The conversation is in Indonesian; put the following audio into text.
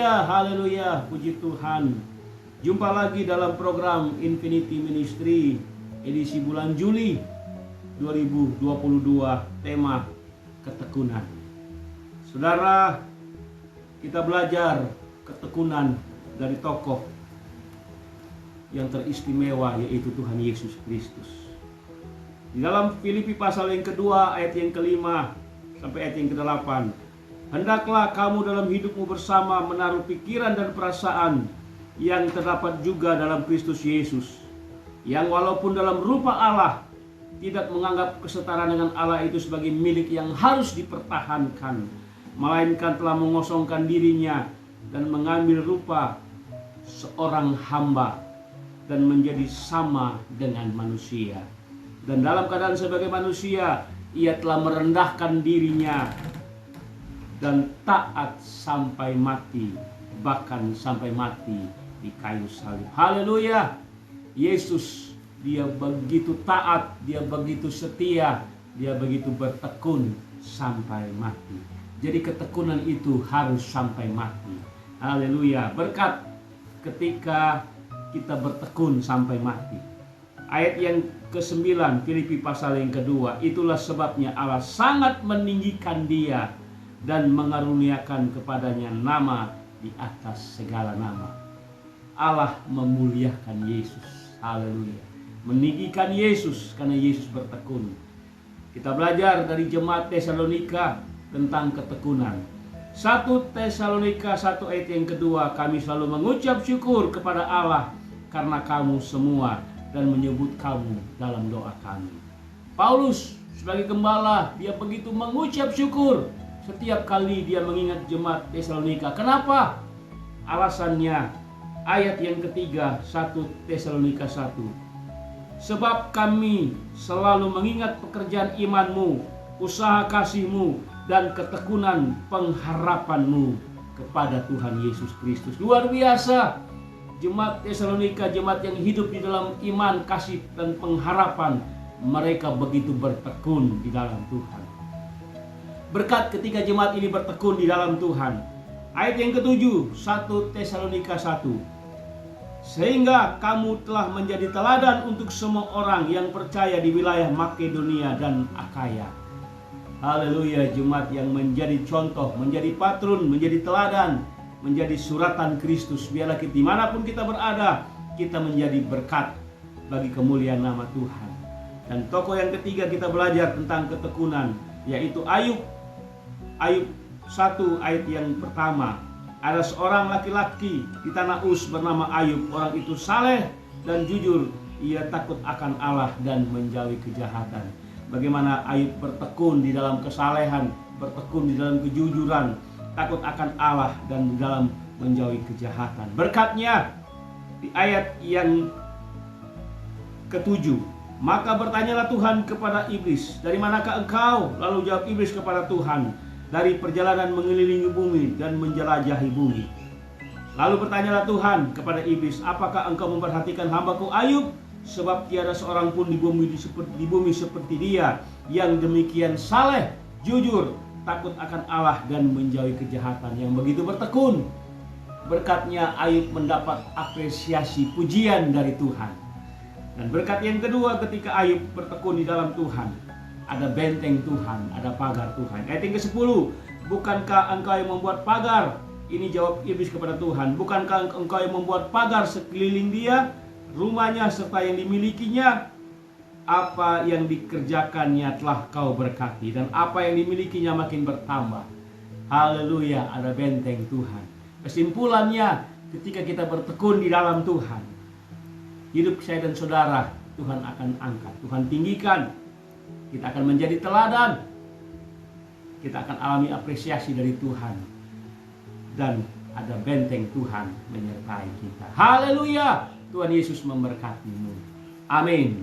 Haleluya, haleluya, puji Tuhan. Jumpa lagi dalam program Infinity Ministry edisi bulan Juli 2022, tema ketekunan. Saudara, kita belajar ketekunan dari tokoh yang teristimewa, yaitu Tuhan Yesus Kristus. Di dalam Filipi pasal yang kedua, ayat yang kelima sampai ayat yang ke-8. Hendaklah kamu dalam hidupmu bersama menaruh pikiran dan perasaan yang terdapat juga dalam Kristus Yesus, yang walaupun dalam rupa Allah tidak menganggap kesetaraan dengan Allah itu sebagai milik yang harus dipertahankan, melainkan telah mengosongkan dirinya dan mengambil rupa seorang hamba dan menjadi sama dengan manusia. Dan dalam keadaan sebagai manusia, ia telah merendahkan dirinya dan taat sampai mati, bahkan sampai mati di kayu salib. Haleluya. Yesus, dia begitu taat, dia begitu setia, dia begitu bertekun sampai mati. Jadi ketekunan itu harus sampai mati. Haleluya. Berkat ketika kita bertekun sampai mati. Ayat yang ke-9 Filipi pasal yang kedua, itulah sebabnya Allah sangat meninggikan dia dan mengaruniakan kepadanya nama di atas segala nama. Allah memuliakan Yesus. Haleluya. Meninggikan Yesus karena Yesus bertekun. Kita belajar dari jemaat Tesalonika tentang ketekunan. 1 Tesalonika 1 ayat yang kedua, kami selalu mengucap syukur kepada Allah karena kamu semua dan menyebut kamu dalam doa kami. Paulus sebagai gembala, dia begitu mengucap syukur setiap kali dia mengingat jemaat Tesalonika. Kenapa? Alasannya ayat yang ketiga 1 Tesalonika 1. Sebab kami selalu mengingat pekerjaan imanmu, usaha kasihmu, dan ketekunan pengharapanmu kepada Tuhan Yesus Kristus. Luar biasa. Jemaat Tesalonika, jemaat yang hidup di dalam iman, kasih, dan pengharapan. Mereka begitu bertekun di dalam Tuhan. Berkat ketika jemaat ini bertekun di dalam Tuhan. Ayat yang ke-7, 1 Tesalonika 1. Sehingga kamu telah menjadi teladan untuk semua orang yang percaya di wilayah Makedonia dan Akaya. Haleluya, jemaat yang menjadi contoh, menjadi patron, menjadi teladan, menjadi suratan Kristus. Biarlah kita dimanapun kita berada, kita menjadi berkat bagi kemuliaan nama Tuhan. Dan tokoh yang ketiga kita belajar tentang ketekunan, yaitu Ayub. Ayub 1 ayat yang pertama. Ada seorang laki-laki di tanah Uz bernama Ayub. Orang itu saleh dan jujur. Ia takut akan Allah dan menjauhi kejahatan. Bagaimana Ayub bertekun di dalam kesalehan, bertekun di dalam kejujuran, takut akan Allah dan di dalam menjauhi kejahatan. Berkatnya di ayat yang ke-7. Maka bertanyalah Tuhan kepada iblis, dari manakah engkau? Lalu jawab iblis kepada Tuhan, dari perjalanan mengelilingi bumi dan menjelajahi bumi. Lalu bertanyalah Tuhan kepada iblis, apakah engkau memperhatikan hambaku Ayub? Sebab tiada seorang pun di bumi seperti dia, yang demikian saleh, jujur, takut akan Allah dan menjauhi kejahatan, yang begitu bertekun. Berkatnya Ayub mendapat apresiasi, pujian dari Tuhan. Dan berkat yang kedua ketika Ayub bertekun di dalam Tuhan, ada benteng Tuhan, ada pagar Tuhan. Ayat yang ke-10, bukankah engkau yang membuat pagar? Ini jawab iblis kepada Tuhan, bukankah engkau yang membuat pagar sekeliling dia, rumahnya serta yang dimilikinya? Apa yang dikerjakannya telah kau berkati, dan apa yang dimilikinya makin bertambah. Haleluya, ada benteng Tuhan. Kesimpulannya, ketika kita bertekun di dalam Tuhan, hidup saya dan saudara Tuhan akan angkat, Tuhan tinggikan. Kita akan menjadi teladan. Kita akan alami apresiasi dari Tuhan. Dan ada benteng Tuhan menyertai kita. Haleluya, Tuhan Yesus memberkatimu. Amin.